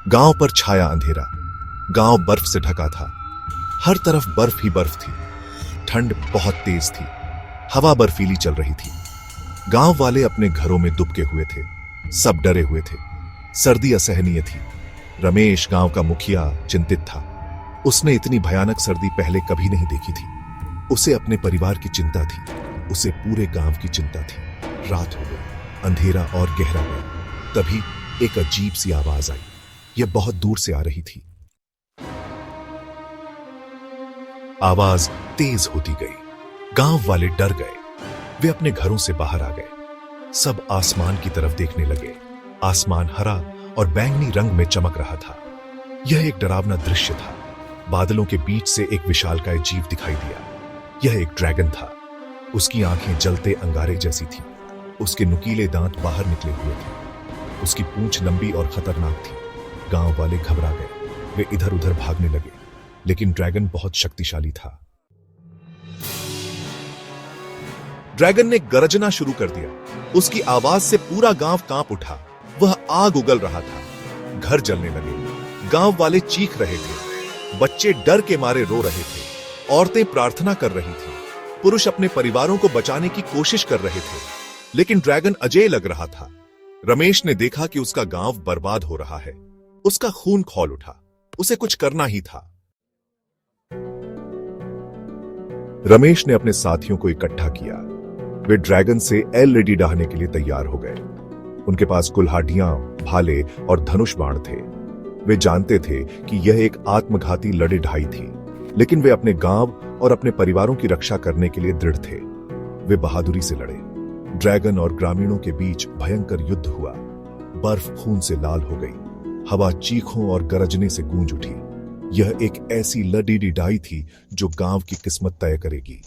गांव पर छाया अंधेरा। गांव बर्फ से ढका था। हर तरफ बर्फ ही बर्फ थी। ठंड बहुत तेज थी। हवा बर्फीली चल रही थी। गांव वाले अपने घरों में दुबके हुए थे। सब डरे हुए थे। सर्दी असहनीय थी। रमेश, गांव का मुखिया, चिंतित था। उसने इतनी भयानक सर्दी पहले कभी नहीं देखी थी। उसे अपने परिवार की चिंता थी। उसे पूरे गांव की चिंता थी। रात हो गई। अंधेरा और गहरा गया। तभी एक अजीब सी आवाज आई। यह बहुत दूर से आ रही थी। आवाज तेज होती गई। गांव वाले डर गए। वे अपने घरों से बाहर आ गए। सब आसमान की तरफ देखने लगे। आसमान हरा और बैंगनी रंग में चमक रहा था। यह एक डरावना दृश्य था। बादलों के बीच से एक विशालकाय जीव दिखाई दिया। यह एक ड्रैगन था। उसकी आंखें जलते अंगारे जैसी थी। उसके नुकीले दांत बाहर निकले हुए थे। उसकी पूंछ लंबी और खतरनाक थी। गांव वाले घबरा गए। वे इधर उधर भागने लगे, लेकिन ड्रैगन बहुत शक्तिशाली था। ड्रैगन ने गरजना शुरू कर दिया। उसकी आवाज से पूरा गांव कांप उठा। वह आग उगल रहा था। घर जलने लगे। गांव वाले चीख रहे थे। बच्चे डर के मारे रो रहे थे। औरतें प्रार्थना कर रही थीं। पुरुष अपने परिवारों को बचाने की कोशिश कर रहे थे, लेकिन ड्रैगन अजेय लग रहा था। रमेश ने देखा कि उसका गांव बर्बाद हो रहा है। उसका खून खौल उठा। उसे कुछ करना ही था। रमेश ने अपने साथियों को इकट्ठा किया। वे ड्रैगन से एलईडी डाहने के लिए तैयार हो गए। उनके पास कुल्हाड़ियां, भाले और धनुष बाण थे। वे जानते थे कि यह एक आत्मघाती लड़ाई थी, लेकिन वे अपने गांव और अपने परिवारों की रक्षा करने के लिए दृढ़ थे। वे बहादुरी से लड़े। ड्रैगन और ग्रामीणों के बीच भयंकर युद्ध हुआ। बर्फ खून से लाल हो गई। हवा चीखों और गरजने से गूंज उठी। यह एक ऐसी लड़ाई थी जो गांव की किस्मत तय करेगी।